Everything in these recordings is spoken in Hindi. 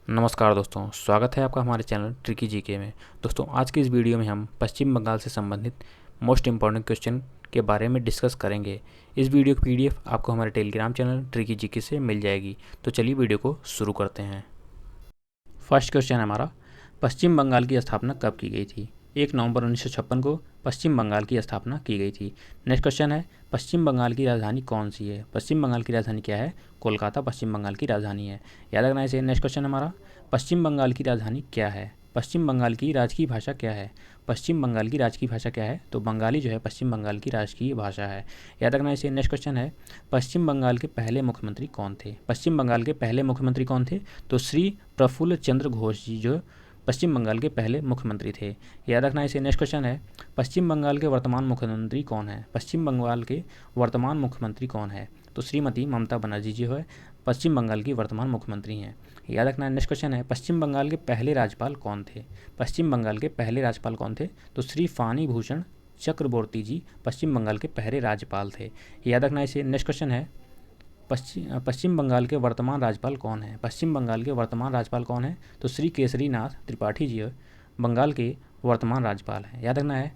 नमस्कार दोस्तों, स्वागत है आपका हमारे चैनल ट्रिकी जीके में। दोस्तों, आज की इस वीडियो में हम पश्चिम बंगाल से संबंधित मोस्ट इम्पॉर्टेंट क्वेश्चन के बारे में डिस्कस करेंगे। इस वीडियो की पीडीएफ आपको हमारे टेलीग्राम चैनल ट्रिकी जीके से मिल जाएगी। तो चलिए वीडियो को शुरू करते हैं। फर्स्ट क्वेश्चन है हमारा, पश्चिम बंगाल की स्थापना कब की गई थी? 1 नवंबर 1956 को पश्चिम बंगाल की स्थापना की गई थी। नेक्स्ट क्वेश्चन है, पश्चिम बंगाल की राजधानी कौन सी है? पश्चिम बंगाल की राजधानी क्या है? कोलकाता पश्चिम बंगाल की राजधानी है। याद रखना इसे। नेक्स्ट क्वेश्चन हमारा, पश्चिम बंगाल की राजधानी क्या है? पश्चिम बंगाल की राजकीय भाषा क्या है? पश्चिम बंगाल की राजकीय भाषा क्या है? तो बंगाली जो है पश्चिम बंगाल की राजकीय भाषा है। याद रखना इसे। नेक्स्ट क्वेश्चन है, पश्चिम बंगाल के पहले मुख्यमंत्री कौन थे? पश्चिम बंगाल के पहले मुख्यमंत्री कौन थे? तो श्री प्रफुल्ल चंद्र घोष जी जो पश्चिम बंगाल के पहले मुख्यमंत्री थे। याद रखना इसे। नेक्स्ट क्वेश्चन है, पश्चिम बंगाल के वर्तमान मुख्यमंत्री कौन है? पश्चिम बंगाल के वर्तमान मुख्यमंत्री कौन है? तो श्रीमती ममता बनर्जी जी है पश्चिम बंगाल की वर्तमान मुख्यमंत्री हैं। याद रखना। नेक्स्ट क्वेश्चन है, पश्चिम बंगाल के पहले राज्यपाल कौन थे? पश्चिम बंगाल के पहले राज्यपाल कौन थे? तो श्री फानी भूषण चक्रवर्ती जी पश्चिम बंगाल के पहले राज्यपाल थे। याद रखना इसे। नेक्स्ट क्वेश्चन है, पश्चिम बंगाल के वर्तमान राज्यपाल कौन है? पश्चिम बंगाल के वर्तमान राज्यपाल कौन है? तो श्री केसरी नाथ त्रिपाठी जी बंगाल के वर्तमान राज्यपाल हैं। याद रखना है।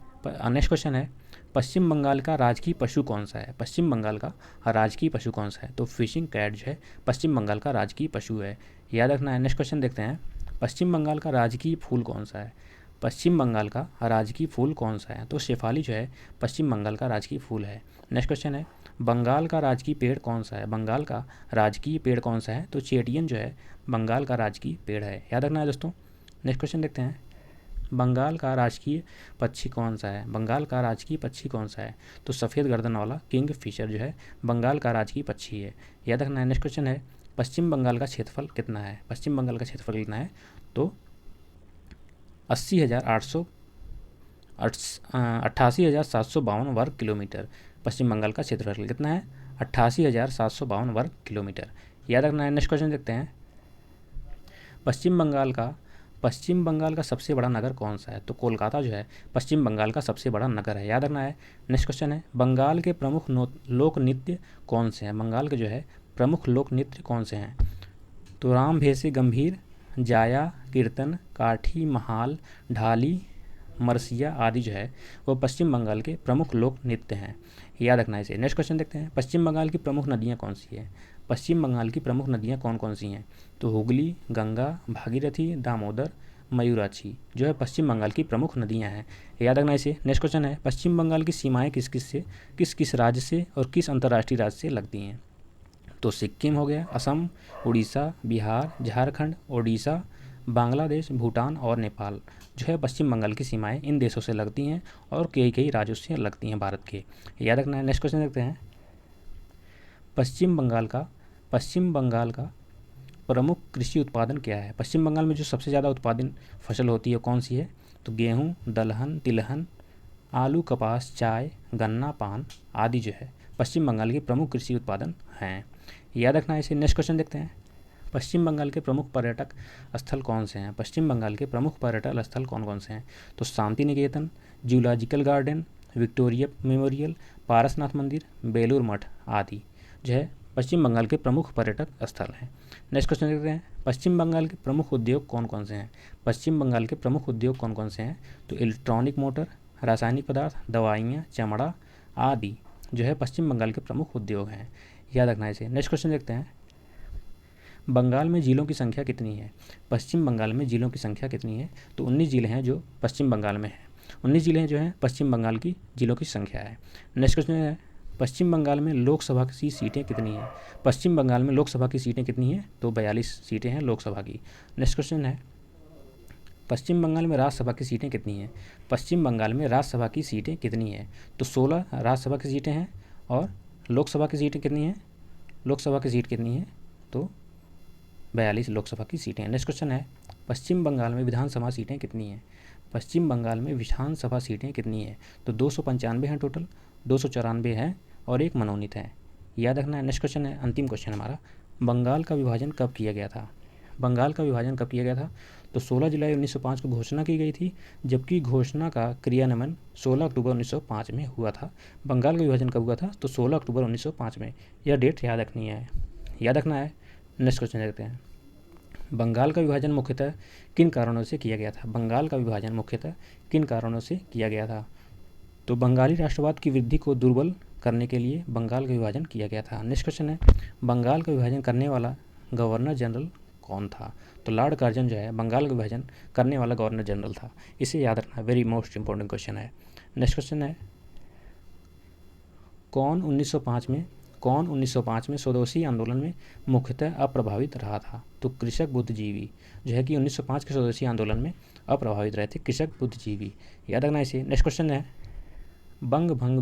नेक्स्ट क्वेश्चन है, पश्चिम बंगाल का राजकीय पशु कौन सा है? पश्चिम बंगाल का राजकीय पशु कौन सा है? तो फिशिंग कैट जो है पश्चिम बंगाल का राजकीय पशु है। याद रखना है। नेक्स्ट क्वेश्चन देखते हैं, पश्चिम बंगाल का राजकीय फूल कौन सा है? पश्चिम बंगाल का राजकीय फूल कौन सा है? तो शेफाली जो है पश्चिम बंगाल का राजकीय फूल है। नेक्स्ट क्वेश्चन है, बंगाल का राजकीय पेड़ कौन सा है? बंगाल का राजकीय पेड़ कौन सा है? तो चेटियन जो है बंगाल का राजकीय पेड़ है। याद रखना है दोस्तों। नेक्स्ट क्वेश्चन देखते हैं, बंगाल का राजकीय पक्षी कौन सा है? बंगाल का राजकीय पक्षी कौन सा है? तो सफ़ेद गर्दन वाला किंग फिशर जो है बंगाल का राजकीय पक्षी है। याद रखना है। नेक्स्ट क्वेश्चन है, पश्चिम बंगाल का क्षेत्रफल कितना है? पश्चिम बंगाल का क्षेत्रफल कितना है? तो 88,752 वर्ग किलोमीटर। पश्चिम बंगाल का क्षेत्रफल कितना है? 88,752 वर्ग किलोमीटर। याद रखना है। नेक्स्ट क्वेश्चन देखते हैं, पश्चिम बंगाल का सबसे बड़ा नगर कौन सा है? तो कोलकाता जो है पश्चिम बंगाल का सबसे बड़ा नगर है। याद रखना है। नेक्स्ट क्वेश्चन है, बंगाल के प्रमुख लोक नृत्य कौन से हैं? बंगाल के जो है प्रमुख लोक नृत्य कौन से हैं? तो राम भेसे गंभीर, जाया, कीर्तन, काठी, महाल, ढाली, मरसिया आदि जो है वो पश्चिम बंगाल के प्रमुख लोक नृत्य हैं। याद रखना है इसे। नेक्स्ट क्वेश्चन देखते हैं, पश्चिम बंगाल की प्रमुख नदियाँ कौन सी है? पश्चिम बंगाल की प्रमुख नदियाँ कौन कौन सी हैं? तो हुगली, गंगा, भागीरथी, दामोदर, मयूराक्षी जो है पश्चिम बंगाल की प्रमुख नदियाँ हैं। याद रखना इसे। नेक्स्ट क्वेश्चन है, पश्चिम बंगाल की सीमाएँ किस किस राज्य से और किस अंतर्राष्ट्रीय राज्य से लगती हैं? तो सिक्किम हो गया, असम, उड़ीसा, बिहार, झारखंड, ओडिशा, बांग्लादेश, भूटान और नेपाल जो है पश्चिम बंगाल की सीमाएं इन देशों से लगती हैं और कई राज्यों से लगती हैं भारत के। याद रखना है। नेक्स्ट क्वेश्चन देखते हैं, पश्चिम बंगाल का प्रमुख कृषि उत्पादन क्या है? पश्चिम बंगाल में जो सबसे ज़्यादा उत्पादन फसल होती है कौन सी है? तो गेहूँ, दलहन, तिलहन, आलू, कपास, चाय, गन्ना, पान आदि जो है पश्चिम बंगाल के प्रमुख कृषि उत्पादन हैं। याद रखना है इसे। नेक्स्ट क्वेश्चन देखते हैं, पश्चिम बंगाल के प्रमुख पर्यटक स्थल कौन से हैं? पश्चिम बंगाल के प्रमुख पर्यटक स्थल कौन कौन से हैं? तो Shantiniketan, zoological garden, Victoria Memorial, Parasnath Mandir, Belur मठ आदि जो है पश्चिम बंगाल के प्रमुख पर्यटक स्थल हैं। नेक्स्ट क्वेश्चन देखते हैं, पश्चिम बंगाल के प्रमुख उद्योग कौन कौन से हैं? पश्चिम बंगाल के प्रमुख उद्योग कौन कौन से हैं? तो इलेक्ट्रॉनिक मोटर, रासायनिक पदार्थ, दवाइयाँ, चमड़ा आदि जो है पश्चिम बंगाल के प्रमुख उद्योग हैं। याद रखना है इसे। नेक्स्ट क्वेश्चन देखते हैं, बंगाल में जिलों की संख्या कितनी है? पश्चिम बंगाल में जिलों की संख्या कितनी है? तो 19 जिले हैं जो पश्चिम बंगाल में हैं। 19 जिले जो हैं पश्चिम बंगाल की जिलों की संख्या है। नेक्स्ट क्वेश्चन है, पश्चिम बंगाल में लोकसभा की सीटें कितनी हैं? पश्चिम बंगाल में लोकसभा की सीटें कितनी हैं? तो 42 सीटें हैं लोकसभा की। नेक्स्ट क्वेश्चन है, पश्चिम बंगाल में राज्यसभा की सीटें कितनी हैं? पश्चिम बंगाल में राज्यसभा की सीटें कितनी हैं? तो 16 राज्यसभा की सीटें हैं और लोकसभा की सीटें कितनी हैं? लोकसभा की सीट कितनी है? तो 42 लोकसभा की सीटें। नेक्स्ट क्वेश्चन है, पश्चिम बंगाल में विधानसभा सीटें कितनी हैं? पश्चिम बंगाल में विधानसभा सीटें कितनी हैं? तो 295 हैं टोटल, 294 हैं और एक मनोनीत है। याद रखना है। नेक्स्ट क्वेश्चन है, अंतिम क्वेश्चन हमारा, बंगाल का विभाजन कब किया गया था? बंगाल का विभाजन कब किया गया था? तो 16 जुलाई 1905 को घोषणा की गई थी, जबकि घोषणा का क्रियान्वयन 16 अक्टूबर 1905 में हुआ था। बंगाल का विभाजन कब हुआ था? तो 16 अक्टूबर 1905 में। यह डेट याद रखनी है, याद रखना है। नेक्स्ट क्वेश्चन देखते हैं, बंगाल का विभाजन मुख्यतः किन कारणों से किया गया था? बंगाल का विभाजन मुख्यतः किन कारणों से किया गया था? तो बंगाली राष्ट्रवाद की वृद्धि को दुर्बल करने के लिए बंगाल का विभाजन किया गया था। नेक्स्ट क्वेश्चन है, बंगाल का विभाजन करने वाला गवर्नर जनरल कौन था? तो लॉर्ड कर्जन जो है बंगाल का विभाजन करने वाला गवर्नर जनरल था। इसे याद रखना, वेरी मोस्ट इंपॉर्टेंट क्वेश्चन है। नेक्स्ट क्वेश्चन है, कौन 1905 में स्वदेशी आंदोलन में मुख्यतः अप्रभावित रहा था? तो कृषक बुद्धिजीवी जो है कि 1905 के स्वदेशी आंदोलन में अप्रभावित रहे थे, कृषक बुद्धिजीवी, याद रखना इसे। नेक्स्ट क्वेश्चन है, बंग भंग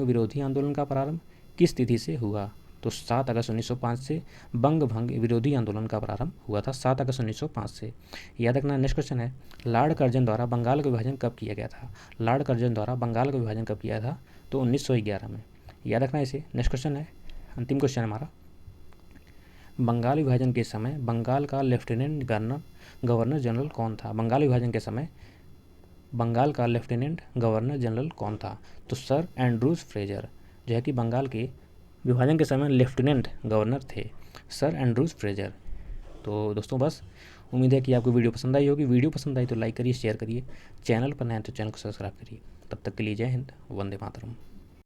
विरोधी आंदोलन का प्रारंभ किस तिथि से हुआ? तो 7 अगस्त 1905 से बंग भंग विरोधी आंदोलन का प्रारंभ हुआ था, 7 अगस्त 1905 से, याद रखना। नेक्स्ट क्वेश्चन है, लॉर्ड कर्जन द्वारा बंगाल का विभाजन कब किया गया था? लॉर्ड कर्जन द्वारा बंगाल का विभाजन कब किया था? तो 1911 में, याद रखना इसे। नेक्स्ट क्वेश्चन है, अंतिम क्वेश्चन है हमारा, बंगाल विभाजन के समय बंगाल का लेफ्टिनेंट गवर्नर जनरल कौन था? बंगाल विभाजन के समय बंगाल का लेफ्टिनेंट गवर्नर जनरल कौन था? तो सर एंड्रूज फ्रेजर जो है कि बंगाल के विभाजन के समय लेफ्टिनेंट गवर्नर थे, सर एंड्रूज फ्रेजर। तो दोस्तों बस उम्मीद है कि आपको वीडियो पसंद आई होगी। वीडियो पसंद आई तो लाइक करिए, शेयर करिए, चैनल पर नए हैं तो चैनल को सब्सक्राइब करिए। तब तक के लिए जय हिंद, वंदे मातरम।